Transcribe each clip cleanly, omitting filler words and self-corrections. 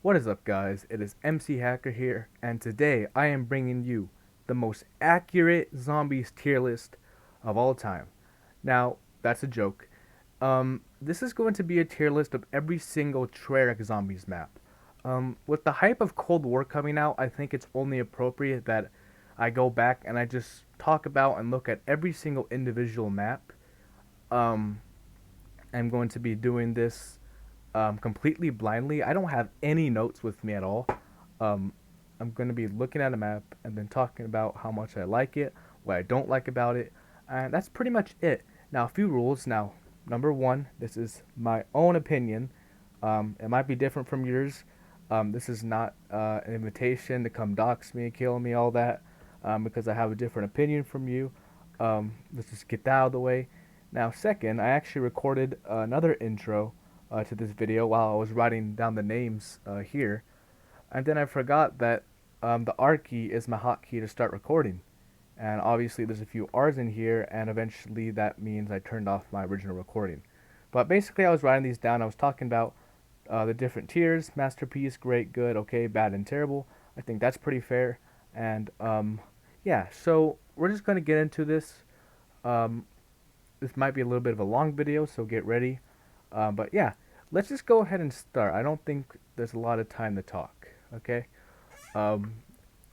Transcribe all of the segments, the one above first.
What is up, guys? It is MC Hacker here, and today I am bringing you the most accurate zombies tier list of all time. Now, that's a joke. This is going to be a tier list of every single Treyarch Zombies map. With the hype of Cold War coming out, I think it's only appropriate that I go back and I just talk about and look at every single individual map. Um, I'm going to be doing this completely blindly. I don't have any notes with me at all. Um, I'm going to be looking at a map and then talking about how much I like it, what I don't like about it, and that's pretty much it. Now, a few rules. Now, number one, this is my own opinion. It might be different from yours. This is not an invitation to come dox me, kill me, all that, because I have a different opinion from you. Let's just get that out of the way. Now, second, I actually recorded another intro to this video while I was writing down the names here, and then I forgot that the R key is my hotkey to start recording, and obviously there's a few R's in here, and eventually that means I turned off my original recording. But basically, I was writing these down. I was talking about the different tiers: masterpiece, great, good, okay, bad, and terrible. I think that's pretty fair, and yeah. So we're just gonna get into this. Um, this might be a little bit of a long video, so get ready. But yeah, let's just go ahead and start. I don't think there's a lot of time to talk. Okay. Um,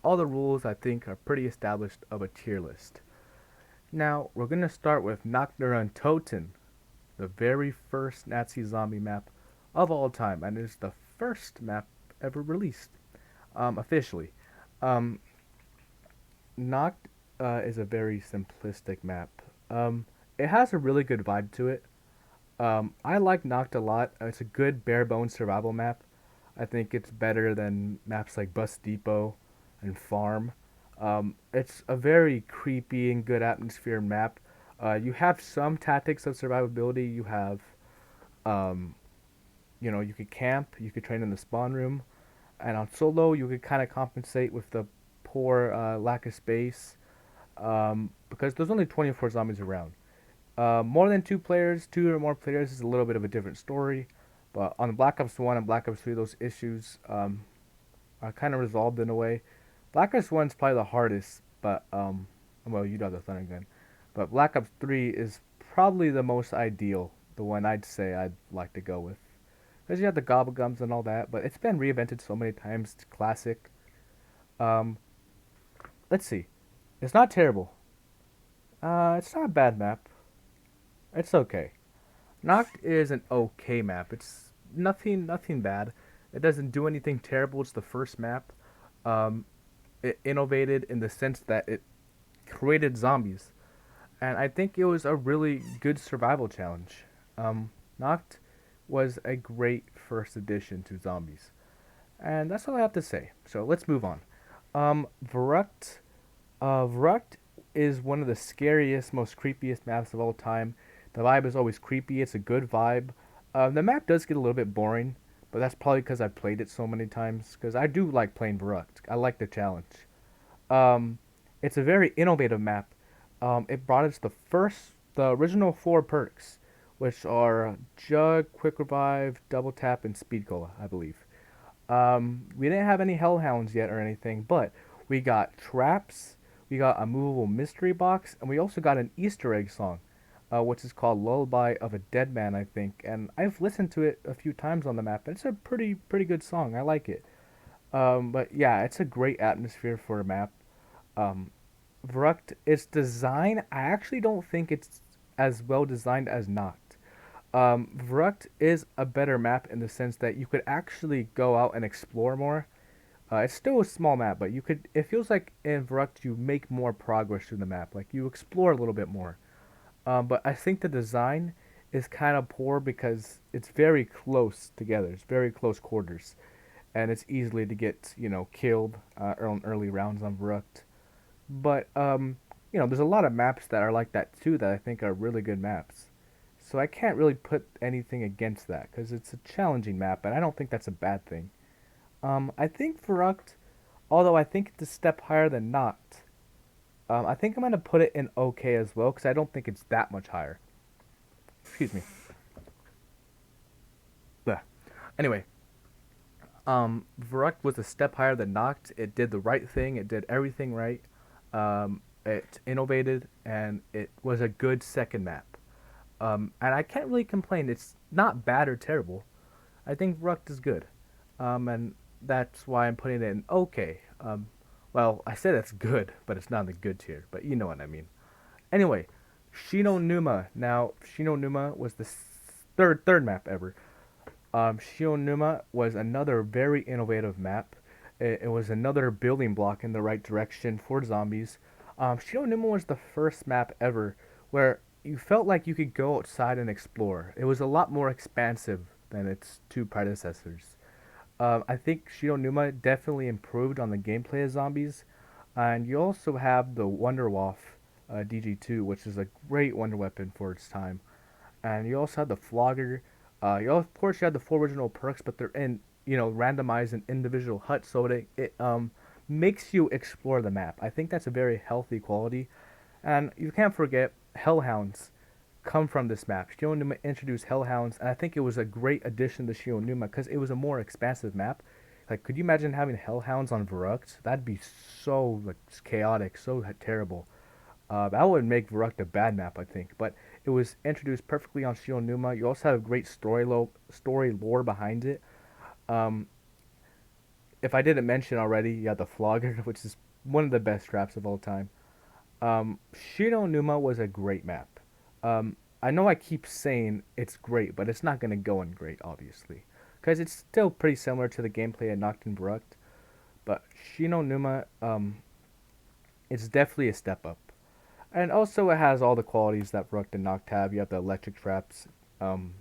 all the rules I think are pretty established of a tier list. Now we're gonna start with Nacht der Untoten, the very first Nazi zombie map of all time, and it's the first map ever released officially. Um, Nacht is a very simplistic map. It has a really good vibe to it. I like Nacht a lot. It's a good bare bones survival map. I think it's better than maps like Bus Depot and Farm. It's a very creepy and good atmosphere map. You have some tactics of survivability. You have, um, you could camp, you could train in the spawn room, and on solo you could kind of compensate with the poor lack of space because there's only 24 zombies around. More than two players, two or more players is a little bit of a different story. But on Black Ops 1 and Black Ops 3, those issues are kind of resolved in a way. Black Ops 1 is probably the hardest, but, well, you have the Thunder Gun. But Black Ops 3 is probably the most ideal, the one I'd say I'd like to go with. Because you have the Gobble Gums and all that, but it's been reinvented so many times, it's classic. Um, let's see. It's not terrible. It's not a bad map. It's okay. Noct is an okay map. It's nothing bad. It doesn't do anything terrible. It's the first map. Um, it innovated in the sense that it created zombies, and I think it was a really good survival challenge. Noct was a great first addition to zombies, and that's all I have to say. So let's move on. Verrückt. Verrückt is one of the scariest, most creepiest maps of all time. The vibe is always creepy. It's a good vibe. The map does get a little bit boring, but that's probably because I've played it so many times. Because I do like playing Verrückt. I like the challenge. Um, it's a very innovative map. It brought us the original four perks, which are Jug, Quick Revive, Double Tap, and Speed Cola, I believe. We didn't have any Hellhounds yet or anything, but we got traps, we got a movable mystery box, and we also got an Easter egg song, which is called Lullaby of a Dead Man, I think. And I've listened to it a few times on the map. It's a pretty good song. I like it. But yeah, it's a great atmosphere for a map. Um, Verrückt, its design, I actually don't think it's as well designed as Nacht. Verrückt is a better map in the sense that you could actually go out and explore more. It's still a small map, but you could. It feels like in Verrückt you make more progress through the map. Like you explore a little bit more. But I think the design is kind of poor because it's very close together. It's very close quarters, and it's easily to get killed on early rounds on Verrückt. But there's a lot of maps that are like that too that I think are really good maps. So I can't really put anything against that because it's a challenging map, and I don't think that's a bad thing. I think Verrückt, although I think it's a step higher than Nacht, I think I'm gonna put it in okay as well because I don't think it's that much higher. Excuse me. Bleh. Anyway, Varuk was a step higher than Noct. It did the right thing. It did everything right. It innovated, and it was a good second map. And I can't really complain. It's not bad or terrible. I think Rukt is good, and that's why I'm putting it in okay. Well, I said it's good, but it's not in the good tier. But you know what I mean. Anyway, Shino Numa. Now, Shino Numa was the third map ever. Shino Numa was another very innovative map. It was another building block in the right direction for zombies. Shino Numa was the first map ever where you felt like you could go outside and explore. It was a lot more expansive than its two predecessors. I think Shino Numa definitely improved on the gameplay of zombies, and you also have the Wonderwaff DG2, which is a great wonder weapon for its time. And you also have the Flogger. Of course you have the four original perks, but they're in randomized in individual huts, so it makes you explore the map. I think that's a very healthy quality, and you can't forget Hellhounds come from this map. Shionuma introduced Hellhounds, and I think it was a great addition to Shionuma because it was a more expansive map. Like, could you imagine having Hellhounds on Verruct? That'd be so like chaotic, so terrible. That would make Verruct a bad map, I think. But it was introduced perfectly on Shionuma. You also have great story lore behind it. Um, if I didn't mention already, you have the Flogger, which is one of the best traps of all time. Shino Numa was a great map. I know I keep saying it's great, but it's not going to go in great, obviously. Because it's still pretty similar to the gameplay at Nocturne Bruct. But Shino Numa, it's definitely a step up. And also, it has all the qualities that Bruct and Noct have. You have the electric traps, and,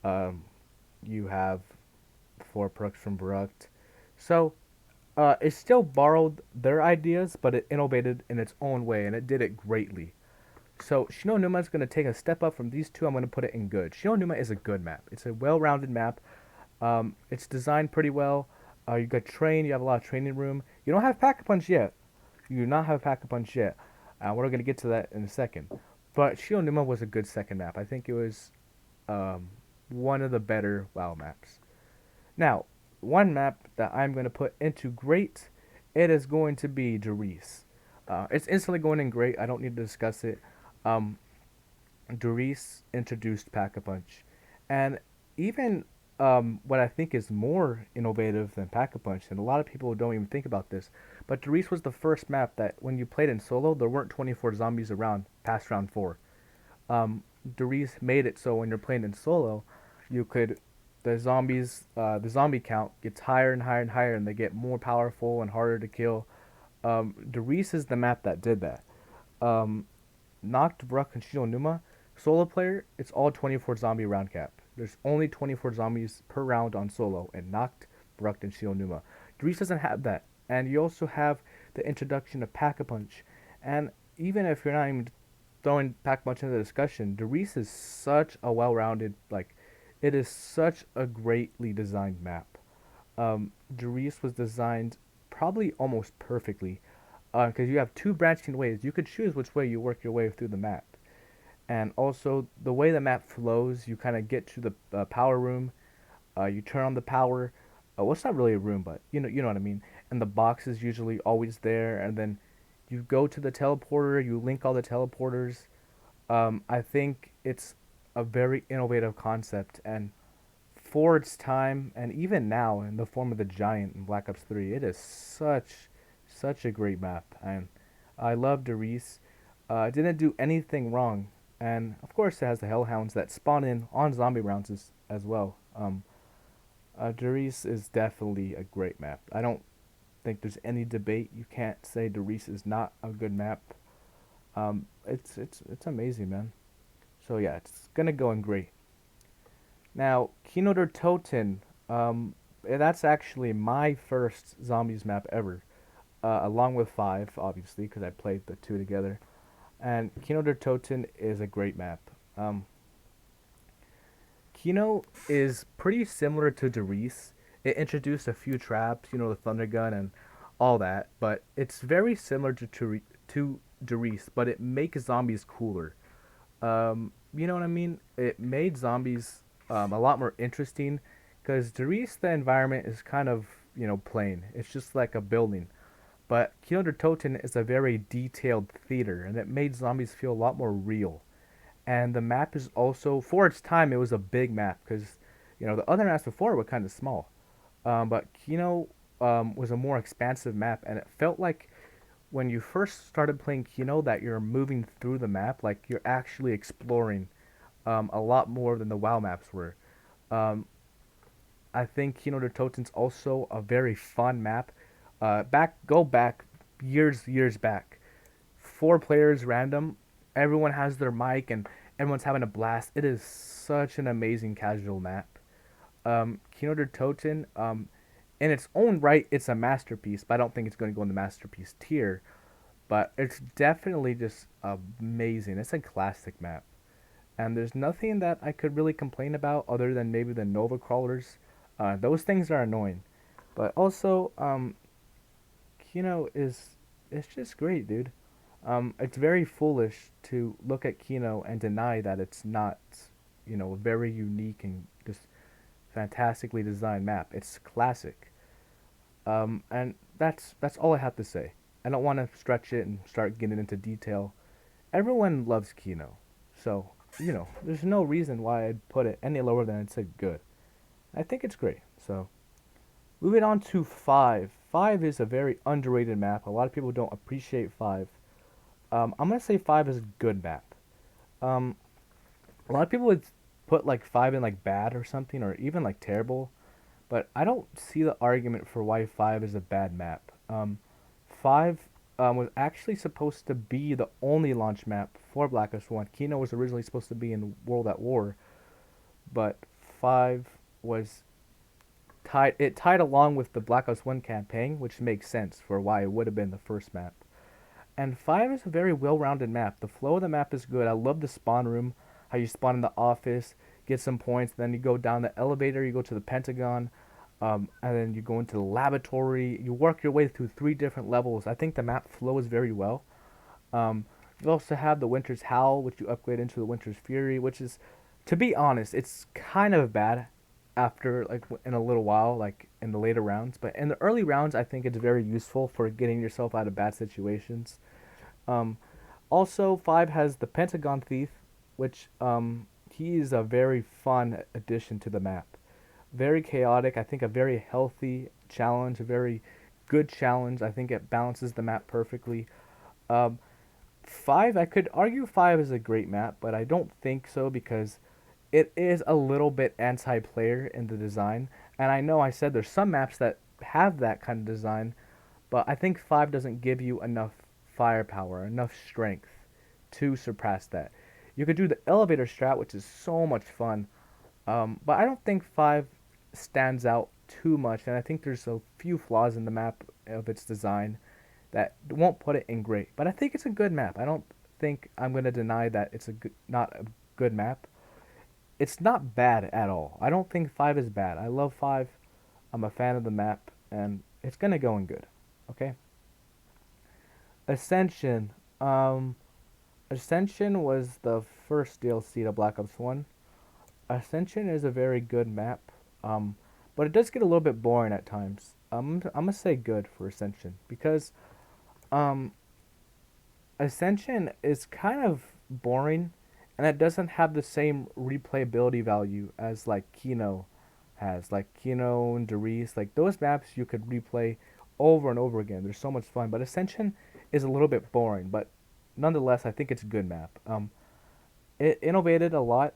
um, you have four perks from Bruct. So, it still borrowed their ideas, but it innovated in its own way, and it did it greatly. So Shino Numa is going to take a step up from these two. I'm going to put it in good. Shino Numa is a good map. It's a well-rounded map. It's designed pretty well. You got train. You have a lot of training room. You don't have Pack-a-Punch yet. You do not have Pack-a-Punch yet. We're going to get to that in a second. But Shino Numa was a good second map. I think it was um, one of the better WoW maps. Now, one map that I'm going to put into great, it is going to be Darice. It's instantly going in great. I don't need to discuss it. Um, Darice introduced Pack-a-Punch, and even what I think is more innovative than Pack-a-Punch, and a lot of people don't even think about this, but Darice was the first map that when you played in solo, there weren't 24 zombies around past round 4. um, Darice made it so when you're playing in solo, you could the zombie count gets higher and higher and higher, and they get more powerful and harder to kill. Darice is the map that did that. Um, Noct, Bruck, and Shino Numa, solo player, it's all 24 zombie round cap. There's only 24 zombies per round on solo, and Noct, Bruck, and Shino Numa. Darice doesn't have that, and you also have the introduction of Pack-a-Punch, and even if you're not even throwing Pack-a-Punch into the discussion, Darice is such a well-rounded, like, it is such a greatly designed map. Darice was designed probably almost perfectly, because you have two branching ways. You could choose which way you work your way through the map, and also the way the map flows. You kind of get to the power room, you turn on the power. Well, it's not really a room, but you know what I mean. And the box is usually always there, and then you go to the teleporter. You link all the teleporters. I think it's a very innovative concept, and for its time, and even now in the form of the Giant in Black Ops 3, it is such a great map, and I love Darice. It didn't do anything wrong, and of course it has the Hellhounds that spawn in on zombie rounds as well. Darice is definitely a great map. I don't think there's any debate. You can't say Darice is not a good map. It's amazing, man. So yeah, it's gonna go in great. Now, Kino der Toten, that's actually my first zombies map ever, along with 5, obviously, because I played the two together. And Kino der Toten is a great map. Kino is pretty similar to Darice. It introduced a few traps, the thunder gun and all that, but it's very similar to Darice, but it makes zombies cooler. You know what I mean? It made zombies a lot more interesting Because Derice, the environment is kind of, plain. It's just like a building. But Kino der Toten is a very detailed theater, and it made zombies feel a lot more real. And the map is also, for its time, it was a big map because, the other maps before were kind of small. But Kino was a more expansive map, and it felt like when you first started playing Kino that you're moving through the map, like you're actually exploring a lot more than the WoW maps were. Um, I think Kino der Toten's also a very fun map. Go back years back. Four players random. Everyone has their mic and everyone's having a blast. It is such an amazing casual map. Kino der Toten, in its own right, it's a masterpiece, but I don't think it's going to go in the masterpiece tier. But it's definitely just amazing. It's a classic map. And there's nothing that I could really complain about other than maybe the Nova crawlers. Those things are annoying. But also, Kino is it's just great, dude. It's very foolish to look at Kino and deny that it's not, a very unique and just fantastically designed map. It's classic. And that's all I have to say. I don't want to stretch it and start getting into detail. Everyone loves Kino, so there's no reason why I'd put it any lower than it's a good. I think it's great. So moving on to five. Five is a very underrated map. A lot of people don't appreciate five. I'm gonna say five is a good map. Um, a lot of people would put like five in like bad or something, or even like terrible. But I don't see the argument for why five is a bad map. Five was actually supposed to be the only launch map for Black Ops One. Kino was originally supposed to be in World at War, but five was tied. It tied along with the Black Ops One campaign, which makes sense for why it would have been the first map. And five is a very well-rounded map. The flow of the map is good. I love the spawn room, how you spawn in the office, get some points, then you go down the elevator, you go to the Pentagon, and then you go into the laboratory. You work your way through three different levels. I think the map flows very well. Um, you also have the Winter's Howl, which you upgrade into the Winter's Fury, which is, to be honest, it's kind of bad after like in a little while, like in the later rounds. But in the early rounds, I think it's very useful for getting yourself out of bad situations. Um, Also, five has the Pentagon Thief, which he is a very fun addition to the map. Very chaotic. I think a very healthy challenge, a very good challenge. I think it balances the map perfectly. Um, Five, I could argue five is a great map, but I don't think so because it is a little bit anti-player in the design. And I know I said there's some maps that have that kind of design, but I think five doesn't give you enough firepower, enough strength to surpass that. You could do the elevator strat, which is so much fun, but I don't think five stands out too much, and I think there's a few flaws in the map of its design that won't put it in great. But I think it's a good map. I don't think I'm gonna deny that it's not a good map. It's not bad at all. I don't think five is bad. I love five. I'm a fan of the map, and it's gonna go in good. Okay. Ascension. Um, Ascension was the first DLC to Black Ops One. Ascension is a very good map, um, but it does get a little bit boring at times. I'm gonna say good for Ascension because um, Ascension is kind of boring, and it doesn't have the same replayability value as like Kino has. Like Kino and Derice, like those maps you could replay over and over again. They're so much fun. But Ascension is a little bit boring, but nonetheless, I think it's a good map. It innovated a lot.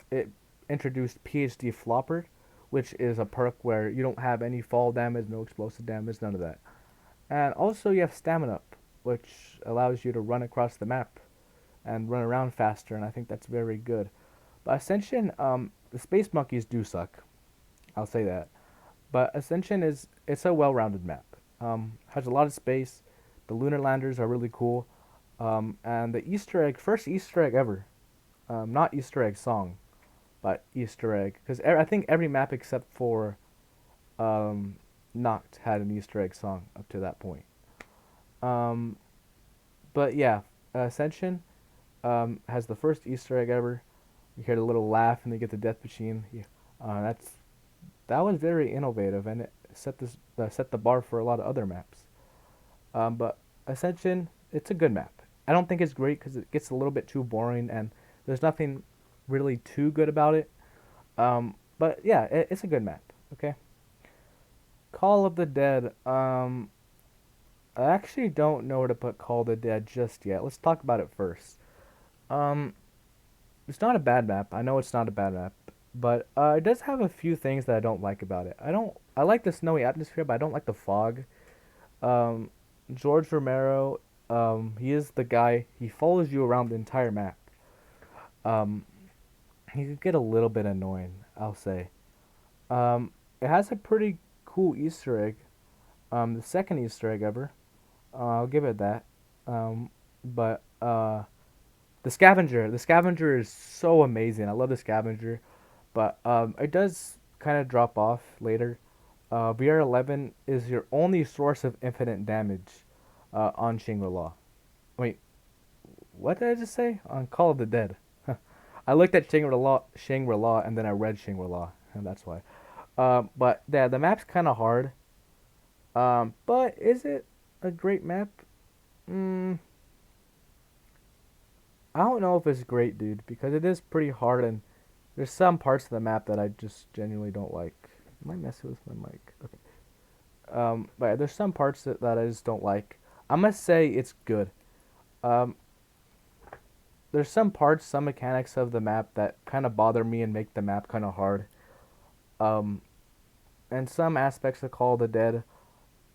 It introduced PhD Flopper, which is a perk where you don't have any fall damage, no explosive damage, none of that. And also you have Stamina Up, which allows you to run across the map and run around faster, and I think that's very good. But Ascension, the Space Monkeys do suck. I'll say that. But Ascension it's a well-rounded map. Has a lot of space. The lunar landers are really cool. And the Easter egg, first Easter egg ever. Not Easter egg song, but Easter egg. Because I think every map except for um, Noct had an Easter egg song up to that point. Um, but yeah, Ascension has the first Easter egg ever. You hear the little laugh and they get the death machine. Yeah, that's that was very innovative, and it set the bar for a lot of other maps. But Ascension, it's a good map. I don't think it's great because it gets a little bit too boring, and there's nothing really too good about it. But yeah, it's a good map. Okay. Call of the Dead. I actually don't know where to put Call of the Dead just yet. Let's talk about it first. Um, it's not a bad map. I know it's not a bad map, but it does have a few things that I don't like about it. I don't. I like the snowy atmosphere, but I don't like the fog. Um, George Romero, he is the guy. He follows you around the entire map. Um, he could get a little bit annoying, I'll say. It has a pretty cool Easter egg. The second Easter egg ever. I'll give it that. But the scavenger is so amazing. I love the scavenger, but it does kind of drop off later. VR11 is your only source of infinite damage on Shangri-La. Wait, what did I just say? On Call of the Dead. I looked at Shangri-La, and then I read Shangri-La, and that's why. But yeah, the map's kind of hard. But is it a great map? Mm, I don't know if it's great, dude, because it is pretty hard, and there's some parts of the map that I just genuinely don't like. Am I messing with my mic? Okay. But yeah, there's some parts that I just don't like. I'm gonna say it's good. Um, there's some parts, some mechanics of the map that kind of bother me and make the map kind of hard. Um, and some aspects of Call of the Dead,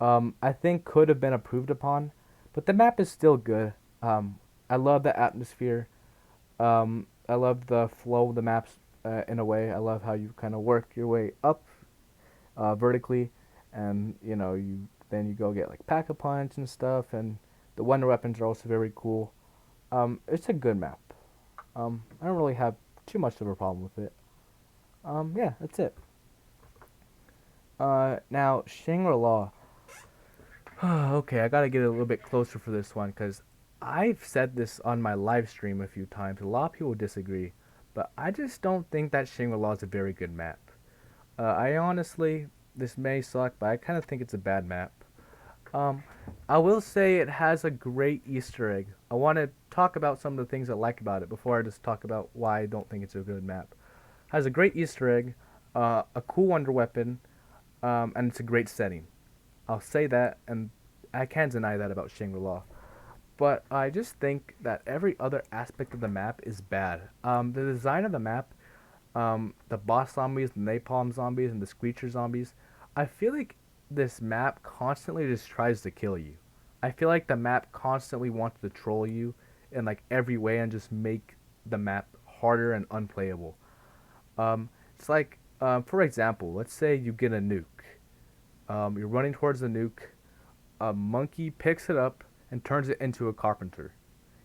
I think could have been improved upon, but the map is still good. I love the atmosphere. I love the flow of the maps in a way. I love how you kind of work your way up vertically, and you then you go get like pack a punch and stuff, and the wonder weapons are also very cool. It's a good map. I don't really have too much of a problem with it. Yeah, that's it. Now Shangri-La. Okay, I gotta get a little bit closer for this one because I've said this on my live stream a few times. A lot of people disagree, but I just don't think that Shangri-La is a very good map. I honestly, this may suck, but I kind of think it's a bad map. Um, I will say it has a great Easter egg. I want to talk about some of the things I like about it before I just talk about why I don't think it's a good map. It has a great Easter egg, a cool wonder weapon, and it's a great setting. I'll say that, and I can't deny that about Shangri-La. But I just think that every other aspect of the map is bad. The design of the map, the boss zombies, the napalm zombies, and the screecher zombies, I feel like this map constantly just tries to kill you. I feel like the map constantly wants to troll you in like every way and just make the map harder and unplayable. It's like, for example, let's say you get a nuke. You're running towards the nuke. A monkey picks it up and turns it into a carpenter.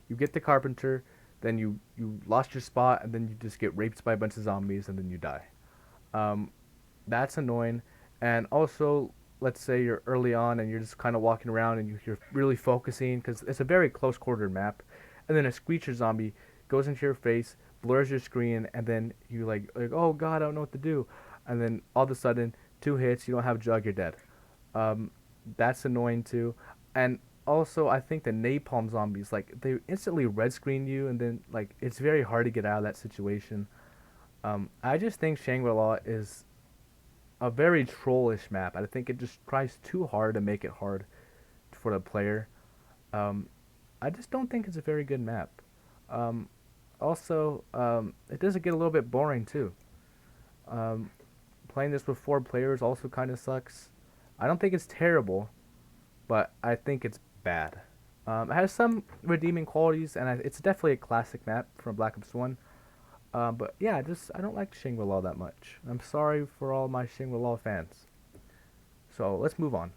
You get the carpenter, then you lost your spot, and then you just get raped by a bunch of zombies, and then you die. Um, that's annoying. And also, let's say you're early on and you're just kind of walking around and you're really focusing because it's a very close quartered map, and then a screecher zombie goes into your face, blurs your screen, and then you like oh god, I don't know what to do, and then all of a sudden 2 hits, you don't have a jug, you're dead. Um, that's annoying too, and also I think the napalm zombies like they instantly red screen you, and then like it's very hard to get out of that situation. I just think Shangri-La is a very trollish map. I think it just tries too hard to make it hard for the player. Um, I just don't think it's a very good map. Um, Also, it does get a little bit boring too. Um, Playing this with 4 players also kind of sucks. I don't think it's terrible, but I think it's bad. It has some redeeming qualities, and it's definitely a classic map from Black Ops 1. But yeah, I don't like Shangri-La that much. I'm sorry for all my Shangri-La fans. So let's move on.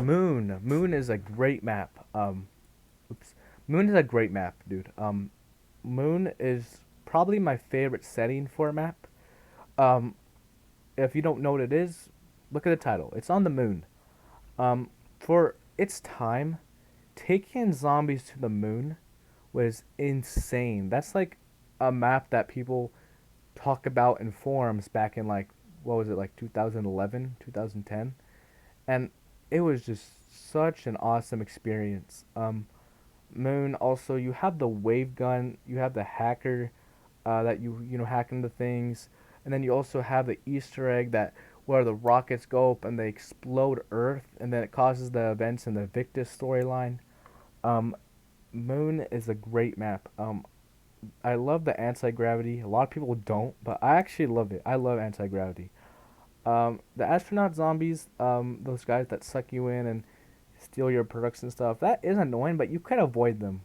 Moon. Moon is a great map. Oops. Moon is a great map, dude. Moon is probably my favorite setting for a map. Um, if you don't know what it is, look at the title. It's on the moon. For its time, taking zombies to the moon was insane. That's like a map that people talk about in forums back in like what was it, like 2011, 2010, and it was just such an awesome experience. Moon also, you have the wave gun, you have the hacker that you know hack into things, and then you also have the Easter egg that where the rockets go up and they explode Earth, and then it causes the events in the Victus storyline. Um, Moon is a great map. I love the anti gravity. A lot of people don't, but I actually love it. I love anti gravity. The astronaut zombies, those guys that suck you in and steal your products and stuff, that is annoying, but you can avoid them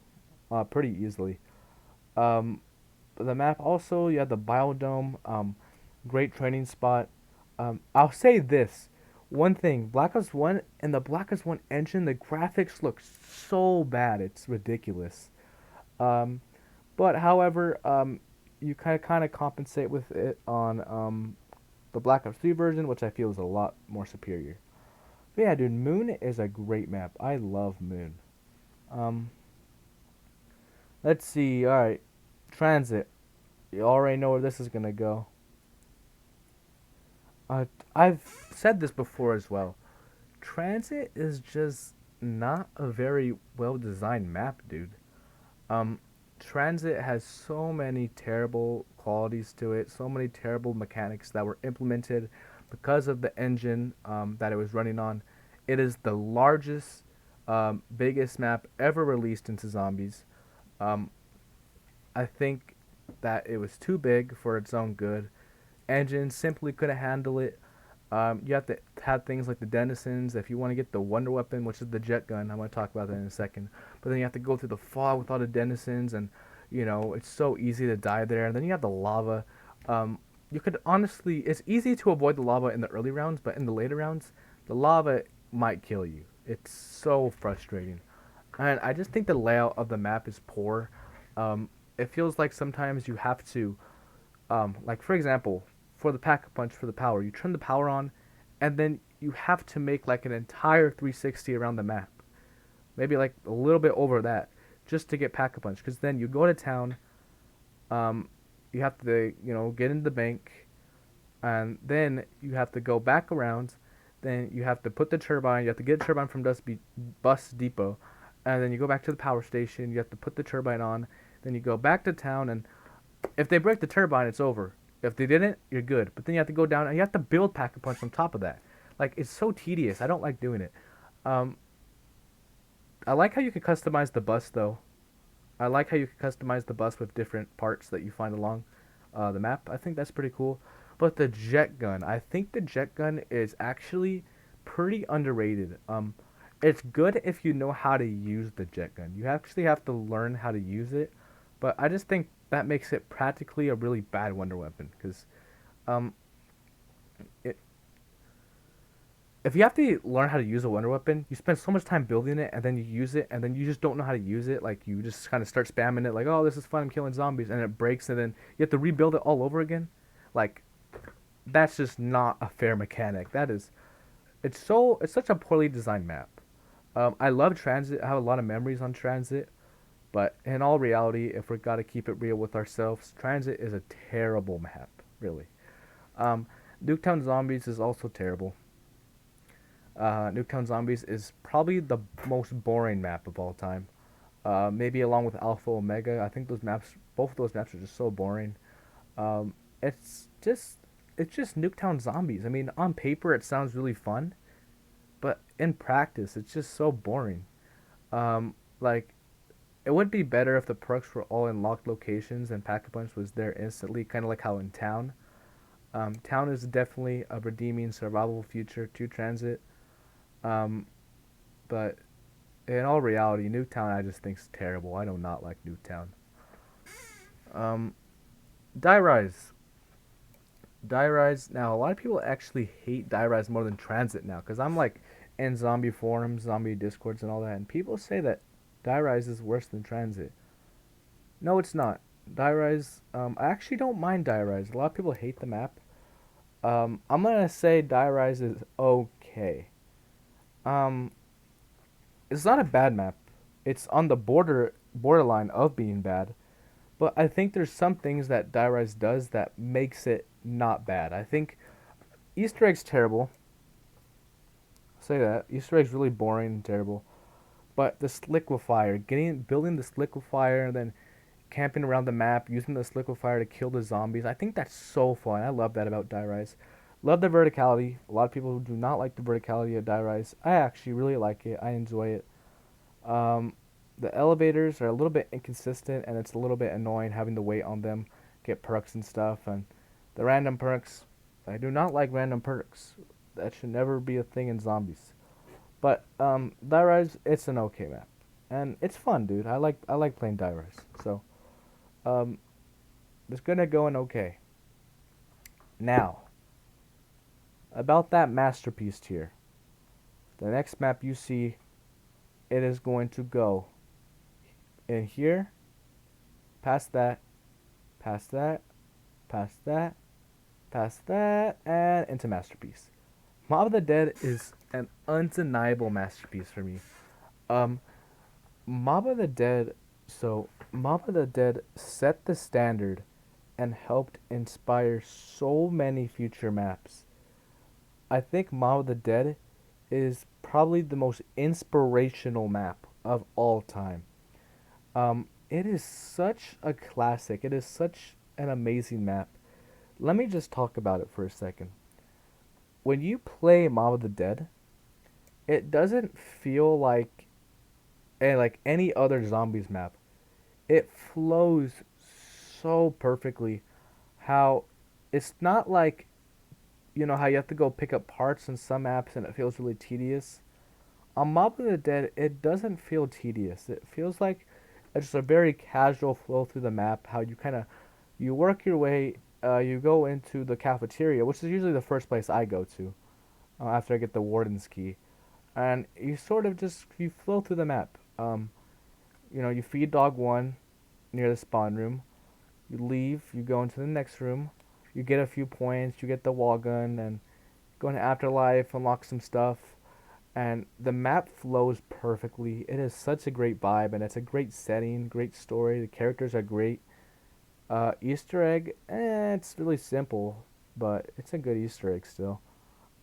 pretty easily. Um, the map also, you have the biodome, great training spot. I'll say this one thing: Black Ops One and the Black Ops One engine, the graphics look so bad, it's ridiculous. Um, but however, you kind of compensate with it on the Black Ops 3 version, which I feel is a lot more superior. But yeah, dude, Moon is a great map. I love Moon. Um, let's see. All right, Transit. You already know where this is gonna go. I've said this before as well. Transit is just not a very well designed map, dude. Um, Transit has so many terrible qualities to it, so many terrible mechanics that were implemented because of the engine that it was running on. It is the largest, biggest map ever released into zombies. Um, I think that it was too big for its own good. Engine simply couldn't handle it. You have to have things like the denizens. If you want to get the wonder weapon, which is the jet gun, I'm going to talk about that in a second. But then you have to go through the fog with all the denizens, and it's so easy to die there. And then you have the lava. You could honestly, it's easy to avoid the lava in the early rounds, but in the later rounds, the lava might kill you. It's so frustrating, and I just think the layout of the map is poor. It feels like sometimes you have to like for example, for the pack a punch for the power, you turn the power on, and then you have to make like an entire 360 around the map, maybe like a little bit over that, just to get pack a punch. Because then you go to town, um, you have to get into the bank, and then you have to go back around. Then you have to put the turbine. You have to get a turbine from Bus Depot, and then you go back to the power station. You have to put the turbine on. Then you go back to town, and if they break the turbine, it's over. If they didn't, you're good. But then you have to go down and you have to build pack a punch on top of that. Like it's so tedious. I don't like doing it. Um, I like how you can customize the bus though. I like how you can customize the bus with different parts that you find along the map. I think that's pretty cool. But the jet gun, I think the jet gun is actually pretty underrated. It's good if you know how to use the jet gun. You actually have to learn how to use it, but I just think that makes it practically a really bad wonder weapon because um, it, if you have to learn how to use a wonder weapon, you spend so much time building it and then you use it and then you just don't know how to use it. Like you just kind of start spamming it like, oh, this is fun, I'm killing zombies, and it breaks and then you have to rebuild it all over again. Like that's just not a fair mechanic. It's such a poorly designed map. I love Transit. I have a lot of memories on Transit. But in all reality, if we got to keep it real with ourselves, Transit is a terrible map, really. Um, Nuketown Zombies is also terrible. Nuketown Zombies is probably the most boring map of all time. Maybe along with Alpha Omega. I think both of those maps are just so boring. Um, it's just, it's just Nuketown Zombies. I mean, on paper it sounds really fun, but in practice it's just so boring. Like it would be better if the perks were all in locked locations and Pack a Punch was there instantly, kind of like how in Town. Town is definitely a redeeming survival feature to Transit, um, but in all reality, Newtown I just think's terrible. I do not like Newtown. Um, Die Rise. Die Rise. Now, a lot of people actually hate Die Rise more than Transit now, because I'm like in zombie forums, zombie discords, and all that, and people say that Die Rise is worse than Transit. No, it's not. Die Rise, I actually don't mind Die Rise. A lot of people hate the map. I'm gonna say Die Rise is okay. Um, it's not a bad map. It's on the borderline of being bad, but I think there's some things that Die Rise does that makes it not bad. I think Easter eggs terrible. I'll say that Easter eggs really boring and terrible. But this liquefier, building this liquefier, and then camping around the map, using this liquefier to kill the zombies. I think that's so fun. I love that about Die Rise. Love the verticality. A lot of people do not like the verticality of Die Rise. I actually really like it. I enjoy it. Um, the elevators are a little bit inconsistent, and it's a little bit annoying having to wait on them, get perks and stuff, and the random perks. I do not like random perks. That should never be a thing in zombies. But Die Rise, it's an okay map, and it's fun, dude. I like playing Die Rise. So um, it's gonna go in okay. Now about that masterpiece tier. The next map you see, it is going to go in here, past that, past that, past that, past that, and into masterpiece. Mob of the Dead is an undeniable masterpiece for me. Um, Mob of the Dead, Mob of the Dead set the standard and helped inspire so many future maps. I think Mob of the Dead is probably the most inspirational map of all time. It is such a classic. It is such an amazing map. Let me just talk about it for a second. When you play Mob of the Dead, it doesn't feel like any other zombies map. It flows so perfectly. How it's not like how you have to go pick up parts in some apps and it feels really tedious. On Mob of the Dead, it doesn't feel tedious. It feels like it's just a very casual flow through the map. How you work your way, you go into the cafeteria, which is usually the first place I go to after I get the warden's key, and you sort of just you flow through the map. You feed dog one near the spawn room. You leave, you go into the next room, you get a few points, you get the wall gun, and go into Afterlife, unlock some stuff, and the map flows perfectly. It is such a great vibe, and it's a great setting, great story. The characters are great. Easter egg, it's really simple, but it's a good Easter egg still.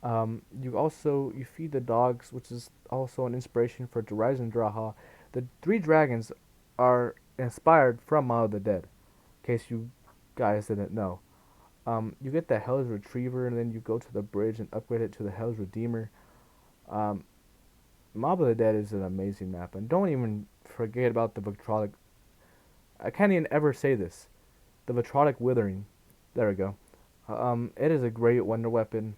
You feed the dogs, which is also an inspiration for Horizon Draha. The three dragons are inspired from Mob of the Dead, in case you guys didn't know. You get the Hell's Retriever, and then you go to the bridge and upgrade it to the Hell's Redeemer. Um, Mob of the Dead is an amazing map, and don't even forget about the Victrotic. I can't even ever say this. The Victrotic Withering. There we go. It is a great wonder weapon.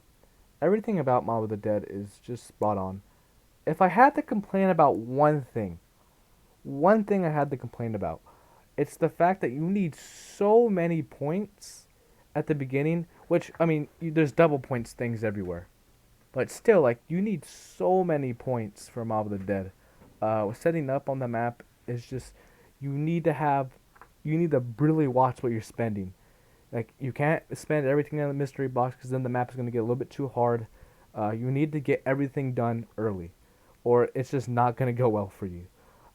Everything about Mob of the Dead is just spot on. If I had to complain about one thing I had to complain about, it's the fact that you need so many points at the beginning, which, I mean, there's double points things everywhere. But still, like, you need so many points for Mob of the Dead. Setting up on the map is just, you need to have, you need to really watch what you're spending. Like, you can't spend everything on the mystery box because then the map is going to get a little bit too hard. You need to get everything done early, or it's just not going to go well for you.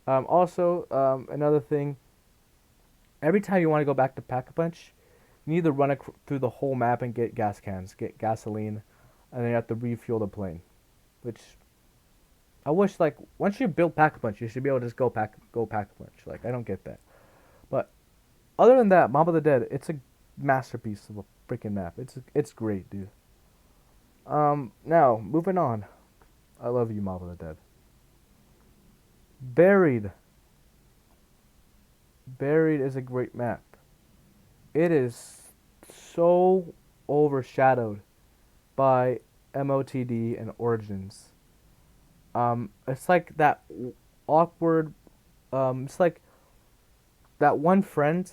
Another thing, every time you want to go back to Pack-a-Punch, you need to run through the whole map and get gas cans, get gasoline, and then you have to refuel the plane. Which I wish, like, once you build Pack-a-Punch, you should be able to just go Pack-a-Punch. Like, I don't get that. But other than that, Mob of the Dead, it's a masterpiece of a freaking map. It's great, dude. Now moving on. I love you, Mob of the Dead. Buried. Buried is a great map. It is so overshadowed by MOTD and Origins. It's like that awkward. It's like that one friend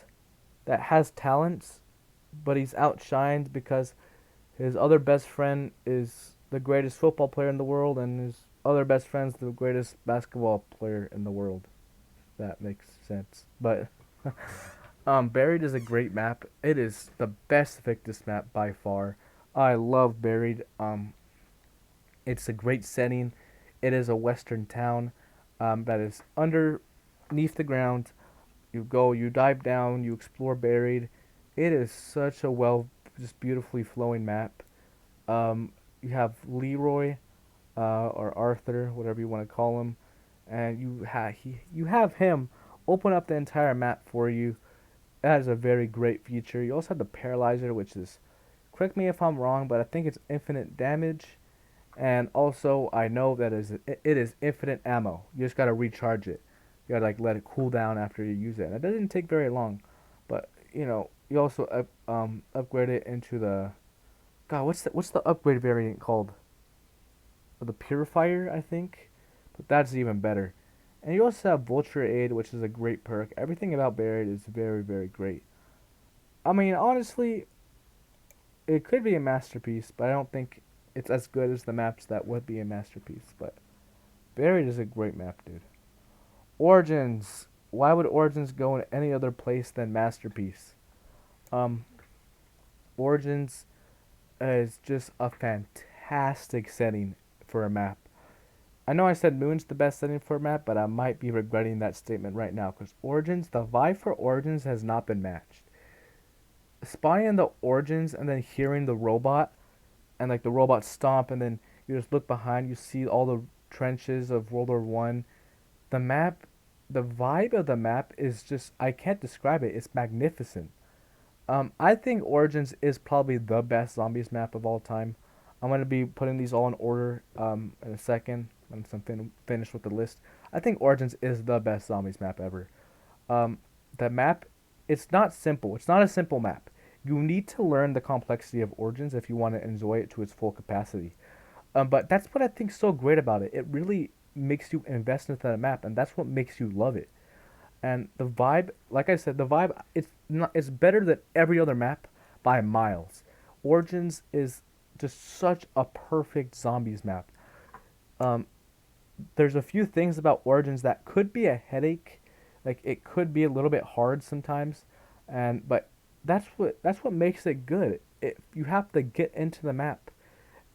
that has talents, but he's outshined because his other best friend is the greatest football player in the world, and his other best friend's the greatest basketball player in the world. If that makes sense. But Buried is a great map. It is the best Victus map by far. I love Buried. It's a great setting. It is a western town that is underneath the ground. You go, you dive down, you explore Buried. It is such a just beautifully flowing map. You have Leroy, or Arthur, whatever you want to call him, and you have him open up the entire map for you. That is a very great feature. You also have the Paralyzer, which is, correct me if I'm wrong, but I think it's infinite damage. And also, I know that it is infinite ammo. You just gotta recharge it. You gotta like let it cool down after you use it. And it doesn't take very long, but you also upgrade it into the, God, what's the upgrade variant called? The Purifier, I think. But that's even better. And you also have Vulture Aid, which is a great perk. Everything about Buried is very, very great. I mean, honestly, it could be a masterpiece, but I don't think it's as good as the maps that would be a masterpiece. But Buried is a great map, dude. Origins. Why would Origins go in any other place than Masterpiece? Um, Origins is just a fantastic setting for a map. I know I said Moon's the best setting for a map, but I might be regretting that statement right now because Origins, the vibe for Origins has not been matched. Spying the Origins and then hearing the robot and like the robot stomp, and then you just look behind, you see all the trenches of World War One. The map, the vibe of the map is just, I can't describe it. It's magnificent. I think Origins is probably the best zombies map of all time. I'm gonna be putting these all in order in a second once I'm finished with the list. I think Origins is the best zombies map ever. Um, the map, it's not simple. It's not a simple map. You need to learn the complexity of Origins if you want to enjoy it to its full capacity. But that's what I think so great about it. It really makes you invest into the map, and that's what makes you love it. And the vibe, like I said, the vibe it's better than every other map by miles. Origins is just such a perfect zombies map. Um, there's a few things about Origins that could be a headache, like it could be a little bit hard sometimes, and but that's what makes it good. You have to get into the map,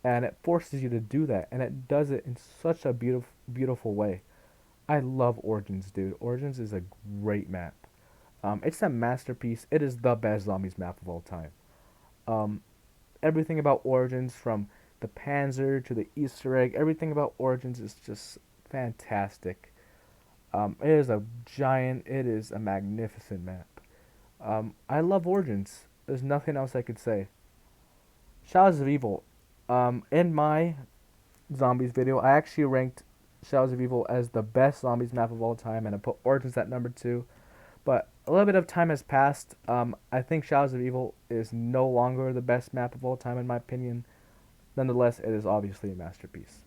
and it forces you to do that, and it does it in such a beautiful way. I love Origins, dude. Origins is a great map. It's a masterpiece. It is the best zombies map of all time. Um, Everything about Origins, from the Panzer to the Easter egg, everything about Origins is just fantastic. It is a giant. It is a magnificent map. I love Origins. There's nothing else I could say. Shadows of Evil. In my zombies video, I actually ranked Shadows of Evil as the best zombies map of all time, and I put Origins at number two. But a little bit of time has passed. I think Shadows of Evil is no longer the best map of all time, in my opinion. Nonetheless, it is obviously a masterpiece.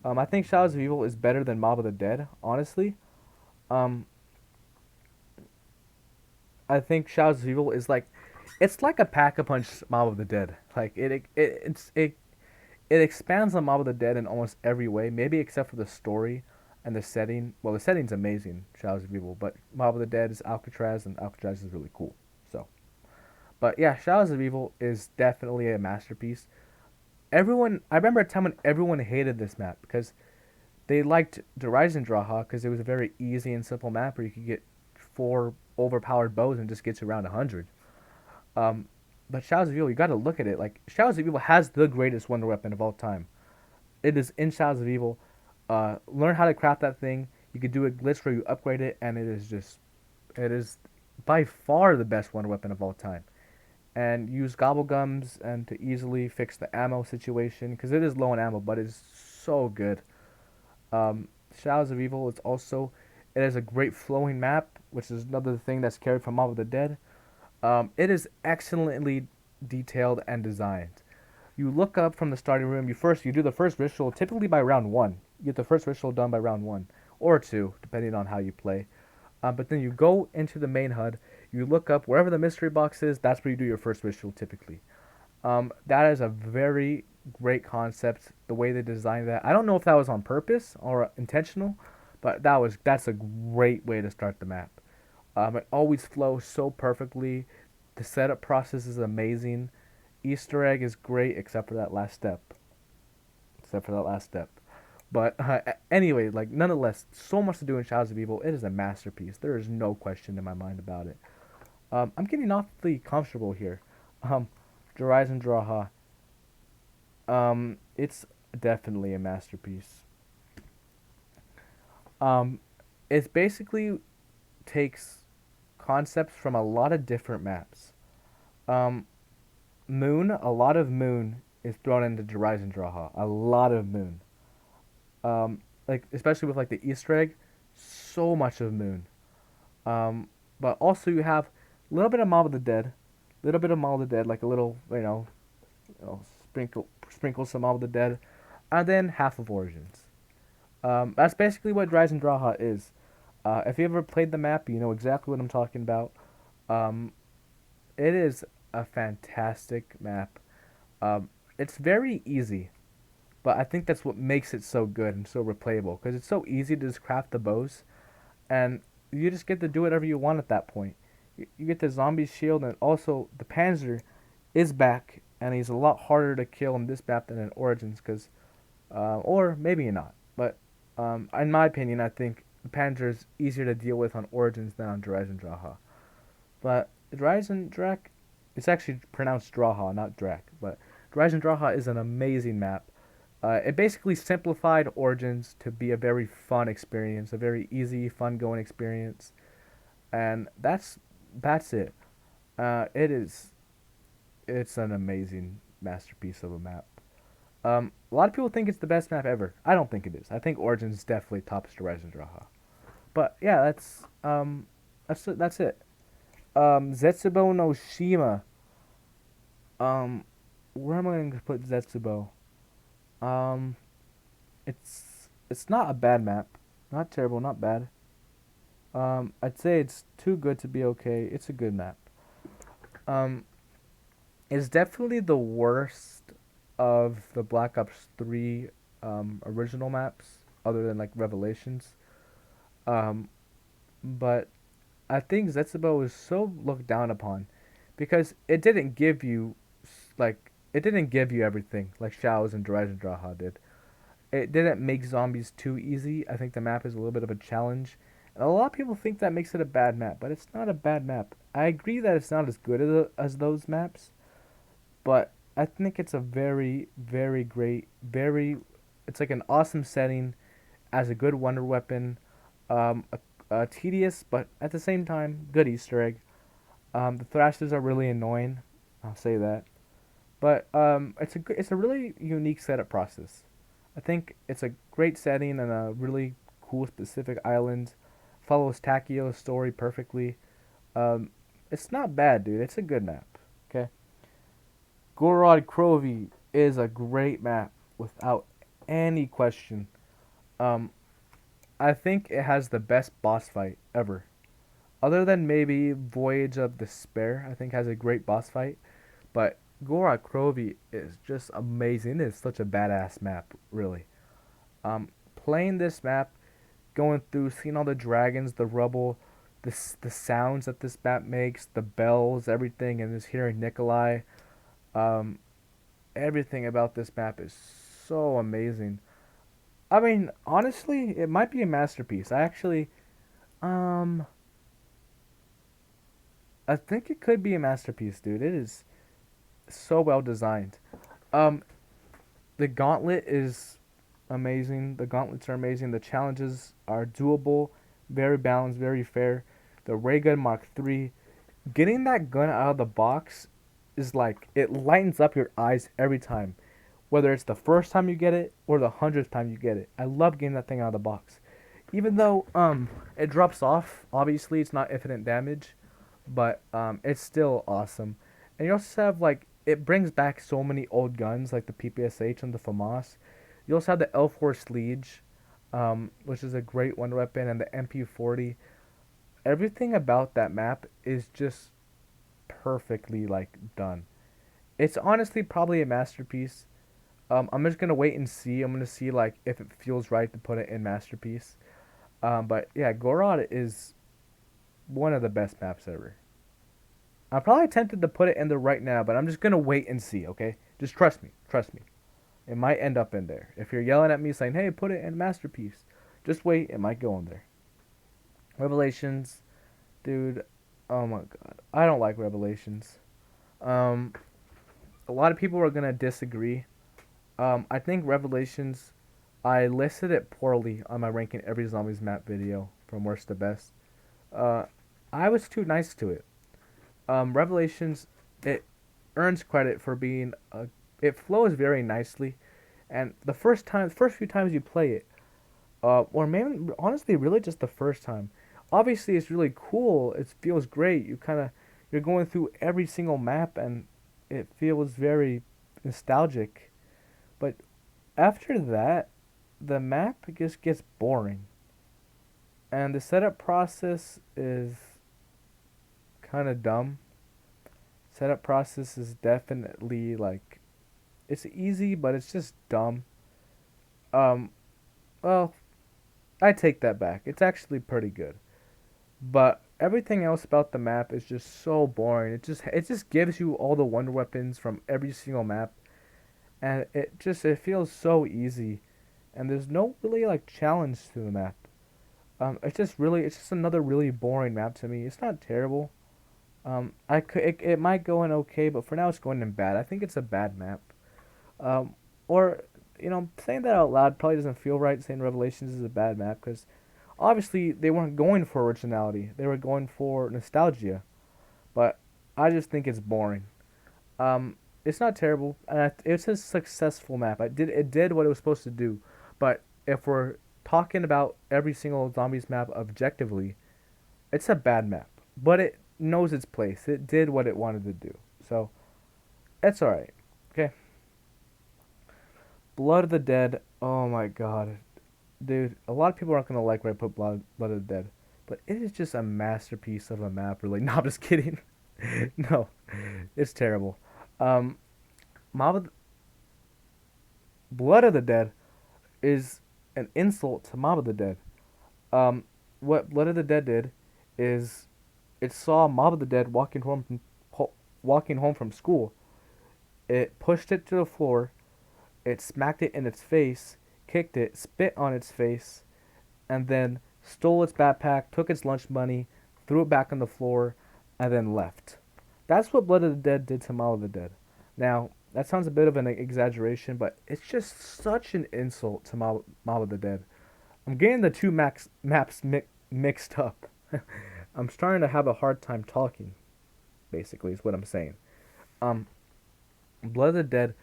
I think Shadows of Evil is better than Mob of the Dead, honestly. Um, I think Shadows of Evil is like, it's like a pack a punch Mob of the Dead. Like it expands on Mob of the Dead in almost every way, maybe except for the story and the setting. Well, the setting's amazing, Shadows of Evil, but Mob of the Dead is Alcatraz, and Alcatraz is really cool. So, but yeah, Shadows of Evil is definitely a masterpiece. I remember a time when everyone hated this map because they liked Dreisendraha because it was a very easy and simple map where you could get four overpowered bows and just get to around 100. Um, but Shadows of Evil, you got to look at it. Like, Shadows of Evil has the greatest wonder weapon of all time. It is in Shadows of Evil. Learn how to craft that thing. You could do a glitch where you upgrade it, and it is by far the best wonder weapon of all time. And use gobblegums and to easily fix the ammo situation because it is low on ammo, but it's so good. Um, Shadows of Evil is also, it is a great flowing map, which is another thing that's carried from Mob of the Dead. It is excellently detailed and designed. You look up from the starting room. You do the first ritual typically by round one. You get the first ritual done by round one or two, depending on how you play. But then you go into the main HUD. You look up wherever the mystery box is. That's where you do your first ritual typically. That is a very great concept. The way they designed that. I don't know if that was on purpose or intentional, but that's a great way to start the map. It always flows so perfectly. The setup process is amazing. Easter egg is great, except for that last step. Except for that last step. But anyway, like nonetheless, so much to do in Shadows of Evil. It is a masterpiece. There is no question in my mind about it. I'm getting awfully comfortable here. Um, Horizon Draha. It's definitely a masterpiece. Um, it basically takes concepts from a lot of different maps. Um, Moon, a lot of Moon is thrown into Horizon Draha. A lot of Moon. Like especially with like the Easter egg, so much of Moon. Um, but also you have a little bit of Mob of the Dead, a little bit of Mob of the Dead, like a little sprinkle some Mob of the Dead, and then half of Origins. That's basically what Horizon Draha is. If you ever played the map, you know exactly what I'm talking about. Um, it is a fantastic map. Um, it's very easy, but I think that's what makes it so good and so replayable because it's so easy to just craft the bows, and you just get to do whatever you want at that point. You get the zombie shield, and also the Panzer is back, and he's a lot harder to kill in this map than in Origins, because, or maybe not, but in my opinion, I think the Panzer is easier to deal with on Origins than on Horizon Draha. But Horizon Drak, it's actually pronounced Draha, not Drak, but Horizon Draha is an amazing map. It basically simplified Origins to be a very fun experience, a very easy, fun going experience, and that's it. It is it's an amazing masterpiece of a map. A lot of people think it's the best map ever. I don't think it is. I think Origins definitely tops Horizon Draha. But yeah, that's it. Zetsubo no Shima. Um, where am I going to put Zetsubo? Um, it's not a bad map, not terrible, not bad. I'd say it's too good to be okay. It's a good map. Um, it's definitely the worst of the Black Ops 3 original maps, other than like Revelations. Um, but I think Zetsubo is so looked down upon because it didn't give you it didn't give you everything like Shao's and Horizon Draha did. It didn't make zombies too easy. I think the map is a little bit of a challenge. And a lot of people think that makes it a bad map, but it's not a bad map. I agree that it's not as good as those maps, but I think it's a very, very great, very. It's like an awesome setting as a good wonder weapon. A tedious, but at the same time, good Easter egg. The thrashers are really annoying. I'll say that. But it's a really unique setup process. I think it's a great setting and a really cool specific island. Follows Takio's story perfectly. Um, it's not bad, dude. It's a good map. Okay. Gorod Krovi is a great map without any question. Um, I think it has the best boss fight ever. Other than maybe Voyage of Despair, I think has a great boss fight. But Gorod Krovi is just amazing. It's such a badass map, really. Playing this map, going through, seeing all the dragons, the rubble, the sounds that this map makes, the bells, everything, and just hearing Nikolai. Um, Everything about this map is so amazing. I mean, honestly, it might be a masterpiece. Um, I think it could be a masterpiece, dude. It is so well designed. Um, the gauntlet is amazing. The gauntlets are amazing. The challenges are doable, very balanced, very fair. The ray gun Mark III, getting that gun out of the box is like it lightens up your eyes every time, whether it's the first time you get it or the 100th time you get it. I love getting that thing out of the box, even though it drops off. Obviously, it's not infinite damage, but it's still awesome. And you also have like it brings back so many old guns like the PPSH and the FAMAS. You also have the L4 Sleege, which is a great one weapon, and the MP40. Everything about that map is just perfectly like done. It's honestly probably a masterpiece. I'm just gonna wait and see. I'm gonna see like if it feels right to put it in masterpiece. But yeah, Gorod is one of the best maps ever. I'm probably tempted to put it in there right now, but I'm just gonna wait and see. Okay, just trust me. Trust me. It might end up in there. If you're yelling at me saying, "Hey, put it in masterpiece," just wait. It might go in there. Revelations, dude. Oh my god, I don't like Revelations. Um, a lot of people are gonna disagree. I think Revelations, I listed it poorly on my ranking every zombies map video from worst to best. Uh, I was too nice to it. Revelations, it earns credit for being it flows very nicely, and first few times you play it, or maybe honestly, really just the first time. Obviously, it's really cool. It feels great. You're going through every single map, and it feels very nostalgic. But after that, the map just gets boring, and the setup process is kind of dumb. Setup process is definitely like it's easy, but it's just dumb. Um, well, I take that back. It's actually pretty good. But everything else about the map is just so boring. It just gives you all the wonder weapons from every single map, and it feels so easy, and there's no really like challenge to the map. It's just another really boring map to me. It's not terrible. It might go in okay, but for now it's going in bad. I think it's a bad map. Um, or saying that out loud probably doesn't feel right. Saying Revelations is a bad map because obviously they weren't going for originality. They were going for nostalgia. But I just think it's boring. Um, it's not terrible. It's a successful map. It did what it was supposed to do. But if we're talking about every single zombies map objectively, it's a bad map. But it knows its place. It did what it wanted to do. So it's all right. Okay. Blood of the Dead. Oh my god, dude. A lot of people aren't gonna like when I put Blood of the Dead, but it is just a masterpiece of a map. Really, no, I'm just kidding. No, it's terrible. Um, Mob of Blood of the Dead is an insult to Mob of the Dead. Um, what Blood of the Dead did is it saw Mob of the Dead walking home from school. It pushed it to the floor. It smacked it in its face, kicked it, spit on its face, and then stole its backpack, took its lunch money, threw it back on the floor, and then left. That's what Blood of the Dead did to Mall of the Dead. Now, that sounds a bit of an exaggeration, but it's just such an insult to Mall of the Dead. I'm getting the two maps mixed up. I'm starting to have a hard time talking, basically, is what I'm saying. Um, Blood of the Dead,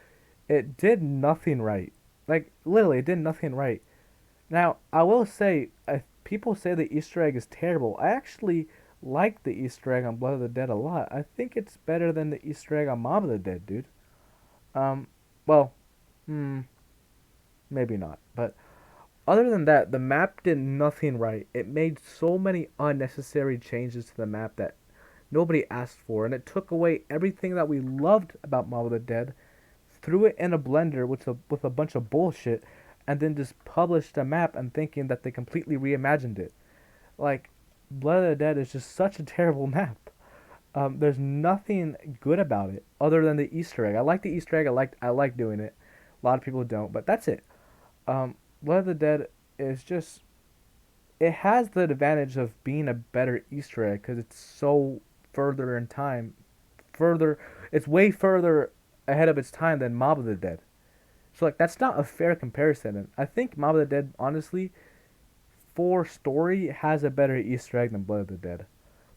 it did nothing right. Like, literally, it did nothing right. Now, I will say, if people say the Easter egg is terrible, I actually like the Easter egg on Blood of the Dead a lot. I think it's better than the Easter egg on Mob of the Dead, dude. Um, well, hmm, maybe not. But other than that, the map did nothing right. It made so many unnecessary changes to the map that nobody asked for, and it took away everything that we loved about Mob of the Dead, threw it in a blender with a bunch of bullshit, and then just published a map and thinking that they completely reimagined it. Like, Blood of the Dead is just such a terrible map. There's nothing good about it other than the Easter egg. I like the Easter egg. I like doing it. A lot of people don't, but that's it. Blood of the Dead is just it has the advantage of being a better Easter egg because it's so further in time, further. It's way further ahead of its time than Mob of the Dead. So like that's not a fair comparison. And I think Mob of the Dead, honestly, for story, has a better Easter egg than Blood of the Dead.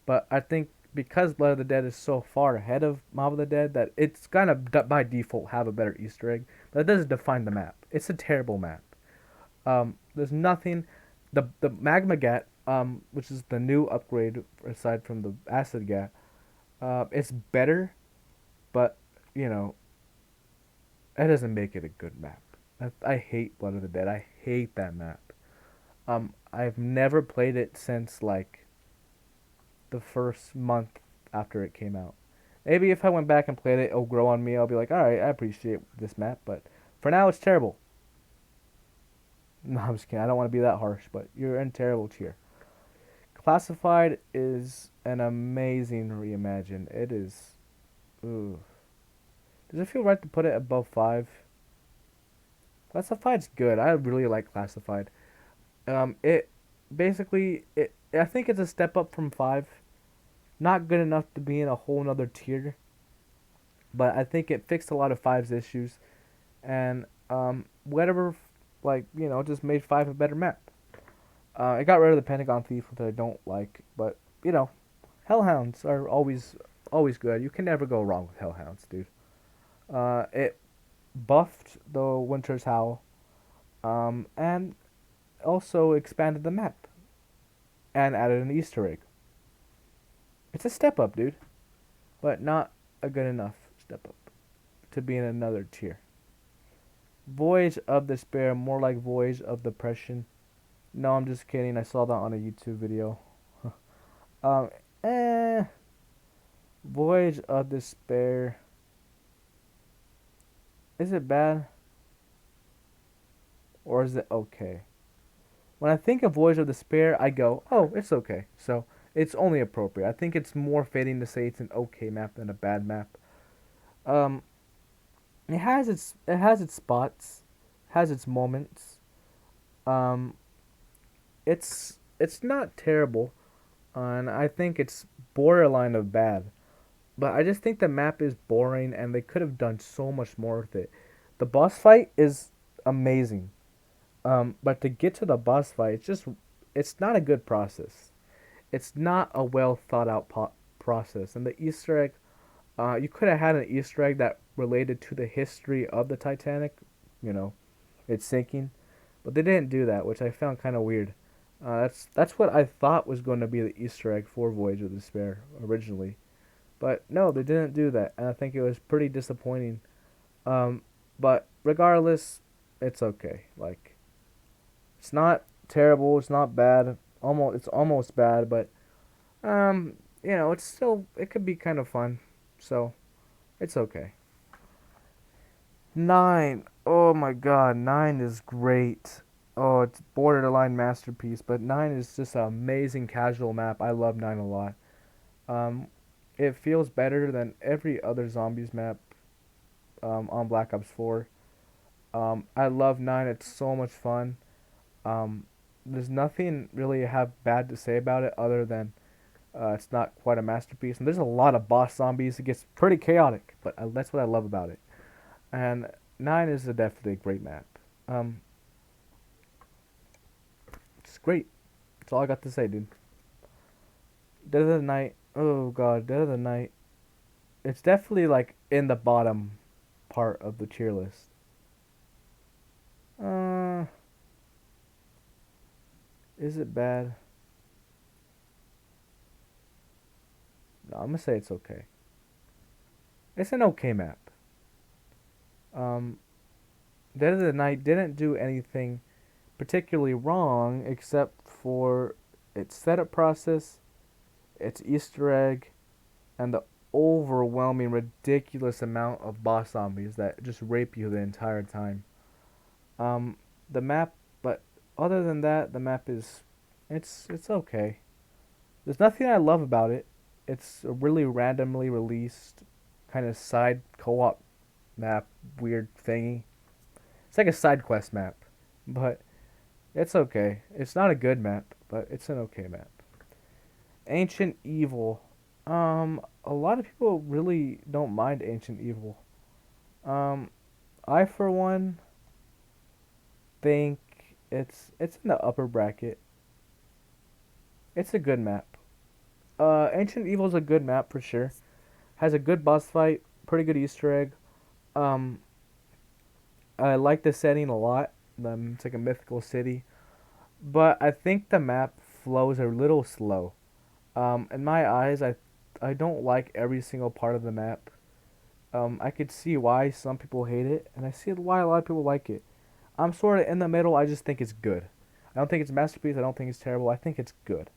But I think because Blood of the Dead is so far ahead of Mob of the Dead that it's gonna by default have a better Easter egg. But it doesn't define the map. It's a terrible map. There's nothing. The Magma Gat, which is the new upgrade aside from the Acid Gat, it's better, but you know that doesn't make it a good map. I hate Blood of the Dead. I hate that map. I've never played it since like the first month after it came out. Maybe if I went back and played it, it'll grow on me. I'll be like, all right, I appreciate this map, but for now, it's terrible. No, I'm just kidding. I don't want to be that harsh, but you're in terrible tier. Classified is an amazing reimagine. It is. Ooh. Does it feel right to put it above 5? Classified's good. I really like Classified. It basically it. I think it's a step up from 5. Not good enough to be in a whole nother tier, but I think it fixed a lot of 5's issues, and Whatever, like, just made 5 a better map. It got rid of the Pentagon Thief, which I don't like, but, Hellhounds are always good. You can never go wrong with Hellhounds, dude. It buffed the Winter's Howl, and also expanded the map and added an Easter egg. It's a step up, dude, but not a good enough step up to be in another tier. Voyage of Despair, more like Voyage of Depression. No, I'm just kidding. I saw that on a YouTube video. um, eh, Voyage of Despair. Is it bad or is it okay? When I think of Voyage of Despair, I go, oh, it's okay. So it's only appropriate. I think it's more fitting to say it's an okay map than a bad map. Um, it has its spots, has its moments. Um, it's not terrible, and I think it's borderline of bad. But I just think the map is boring, and they could have done so much more with it. The boss fight is amazing. But to get to the boss fight, it's not a good process. It's not a well thought out process. And the Easter egg, you could have had an Easter egg that related to the history of the Titanic, you know, it's sinking, but they didn't do that, which I found kind of weird. That's what I thought was going to be the Easter egg for Voyage of Despair originally, but no, they didn't do that, and I think it was pretty disappointing. Um, but regardless, it's okay. Like, it's not terrible. It's not bad. It's almost bad, but it's still, it could be kind of fun. So it's okay. 9. Oh my god, 9 is great. Oh, it's borderline masterpiece, but 9 is just an amazing casual map. I love 9 a lot. Um, it feels better than every other zombies map on Black Ops 4. I love 9. It's so much fun. Um, there's nothing really I have bad to say about it other than it's not quite a masterpiece. And there's a lot of boss zombies. It gets pretty chaotic, but that's what I love about it. And 9 is definitely a great map. Um, it's great. That's all I got to say, dude. Dead of the Night. Oh god, Dead of the Night. It's definitely like in the bottom part of the tier list. Uh, is it bad? No, I'm gonna say it's okay. It's an okay map. Um, Dead of the Night didn't do anything particularly wrong except for its setup process, its Easter egg, and the overwhelming, ridiculous amount of boss zombies that just rape you the entire time. Um, the map, but other than that, the map is, it's okay. There's nothing I love about it. It's a really randomly released kind of side co-op map, weird thingy. It's like a side quest map, but it's okay. It's not a good map, but it's an okay map. Ancient Evil. A lot of people really don't mind Ancient Evil. Um, I for one think it's in the upper bracket. It's a good map. Ancient Evil's a good map for sure. Has a good boss fight, pretty good Easter egg. Um, I like the setting a lot. It's like a mythical city, but I think the map flows a little slow. In my eyes, I don't like every single part of the map. I could see why some people hate it, and I see why a lot of people like it. I'm sort of in the middle. I just think it's good. I don't think it's a masterpiece. I don't think it's terrible. I think it's good.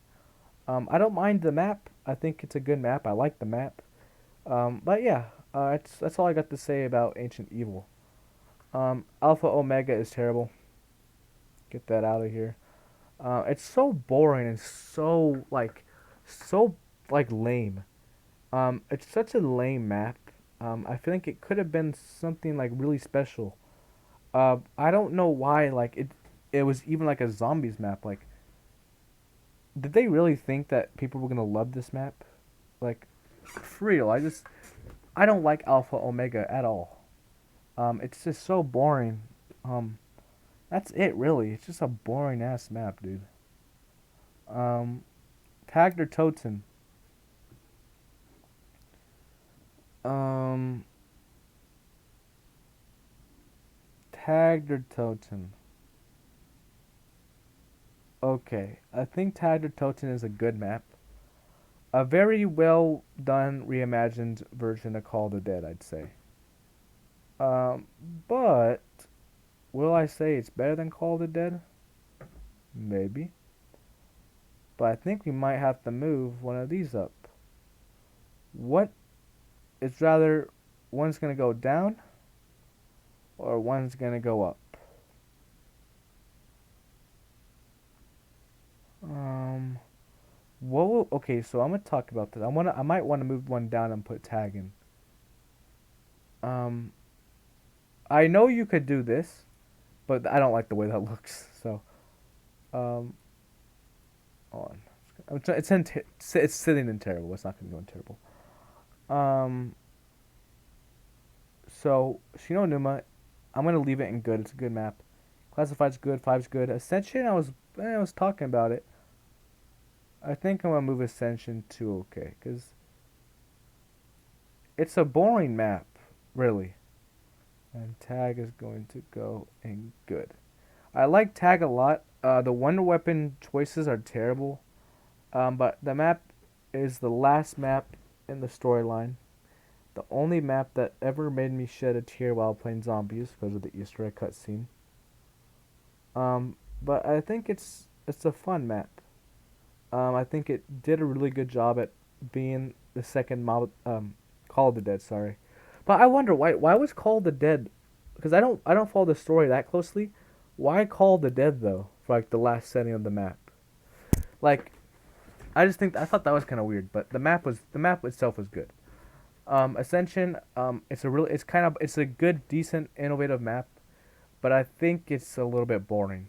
I don't mind the map. I think it's a good map. I like the map. But yeah, that's all I got to say about Ancient Evil. Alpha Omega is terrible. Get that out of here. It's so boring and so like lame. It's such a lame map. I think it could have been something like really special. I don't know why like it was even like a zombies map. Like, did they really think that people were gonna love this map? Like, for real, I don't like Alpha Omega at all. It's just so boring. That's it really. It's just a boring ass map, dude. Um, Tagged or Toten. Um, Tagged or Toten. Okay, I think Tagged or Toten is a good map. A very well done reimagined version of Call of the Dead, I'd say. Um, but will I say it's better than Call of the Dead? Maybe. But I think we might have to move one of these up. What is rather one's gonna go down or one's gonna go up? Um, okay, so I'm gonna talk about this. I might want to move one down and put tag in. Um, I know you could do this, but I don't like the way that looks. So, um, hold on. It's sitting in terrible. It's not gonna go in terrible. Um, so Shino Numa, I'm gonna leave it in good. It's a good map. Classified's good. Five's good. Ascension, I was talking about it. I think I'm gonna move Ascension to okay, cause it's a boring map, really. And Tag is going to go in good. I like Tag a lot. The Wonder Weapon choices are terrible. But the map is the last map in the storyline. The only map that ever made me shed a tear while playing zombies because of the Easter egg cutscene. But I think it's a fun map. I think it did a really good job at being the second Call of the Dead. Sorry, but I wonder why was Call of the Dead? Because I don't follow the story that closely. Why Call of the Dead though for like the last setting of the map? Like I thought that was kind of weird, but the map itself was good. Ascension, it's a good, decent, innovative map, but I think it's a little bit boring.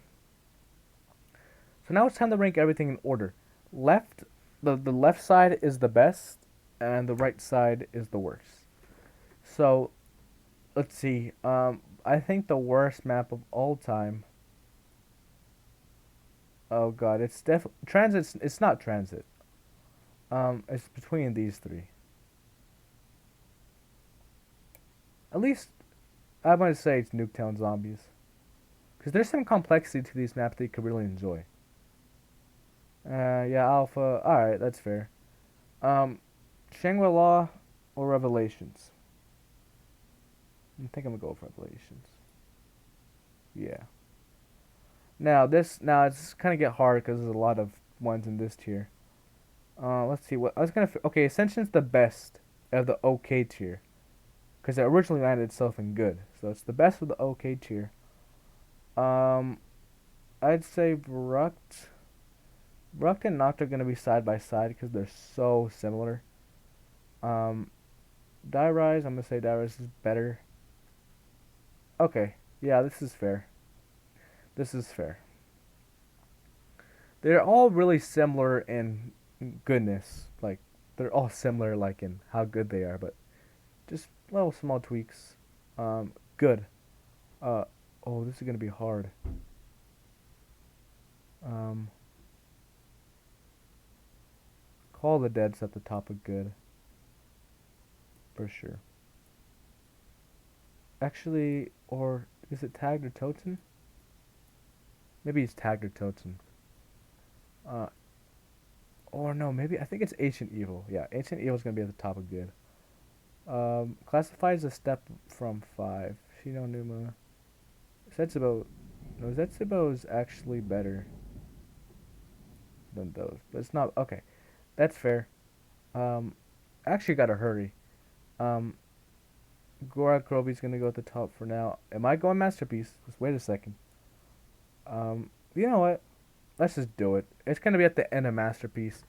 So now it's time to rank everything in order. Left, the left side is the best, and the right side is the worst. So let's see. I think the worst map of all time. Oh God, it's transit. It's not transit. It's between these three. At least I might say it's Nuketown Zombies. Because there's some complexity to these maps that you could really enjoy. Yeah, Alpha. Alright, that's fair. Um, Shangri-La or Revelations? I think I'm gonna go with Revelations. Yeah. Now it's kind of get hard because there's a lot of ones in this tier. Let's see what I was gonna. Okay, Ascension's the best of the OK tier because it originally landed itself in good, so it's the best of the OK tier. Um, I'd say Bruct and Noct are gonna be side by side because they're so similar. Um, Die Rise, I'm gonna say Die Rise is better. Okay, yeah, this is fair. This is fair. They're all really similar in goodness. Like they're all similar, like in how good they are, but just little small tweaks. Good. Uh, oh, this is gonna be hard. Um, Call of the Dead's at the top of good for sure. Actually, or is it Tagged or Toten? Maybe it's Tagged or Toten. Uh, or no, maybe I think it's Ancient Evil. Yeah, Ancient Evil is gonna be at the top of good. Classified as a step from five. Shino Numa. Setsubo. No, Zetsubo is actually better than those, but it's not. Okay, that's fair. Um, Actually gotta hurry. Um, Gorak Krobi's gonna go at the top for now. Am I going masterpiece? Just wait a second. You know what? Let's just do it. It's gonna be at the end of masterpiece.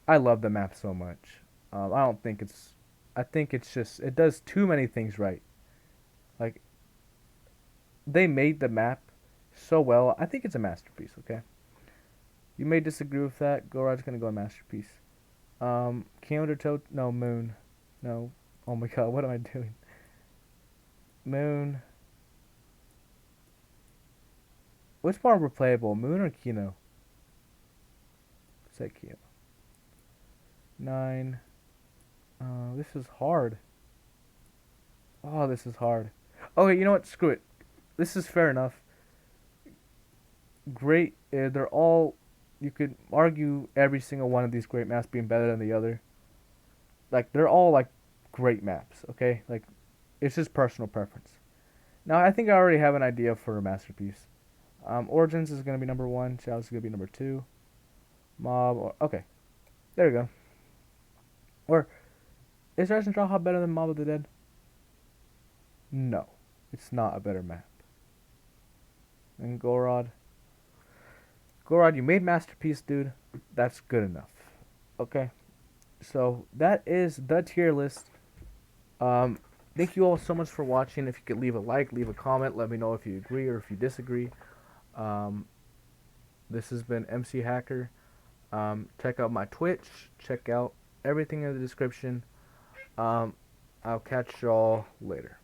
I love the map so much. I don't think it's. I think it's just it does too many things right. Like they made the map so well. I think it's a masterpiece. Okay. You may disagree with that. Gorad's gonna go a masterpiece. Counter to no Moon, no. Oh my God, what am I doing? Moon. Which more replayable, Moon or Kino? Say Kino. 9. This is hard. Oh, this is hard. Okay, you know what? Screw it. This is fair enough. Great. They're all. You could argue every single one of these great maps being better than the other. Like they're all like great maps. Okay, like it's just personal preference. Now I think I already have an idea for a masterpiece. Origins is gonna be number one. Shadows is gonna be number two. Mob. Okay, there we go. Or is Rise and Drawha better than Mob of the Dead? No, it's not a better map. And Gorod. Gorod, you made masterpiece, dude. That's good enough. Okay, so that is the tier list. Um, Thank you all so much for watching. If you could leave a like, leave a comment, let me know if you agree or if you disagree. Um, this has been MC Hacker. Check out my Twitch. Check out everything in the description. I'll catch y'all later.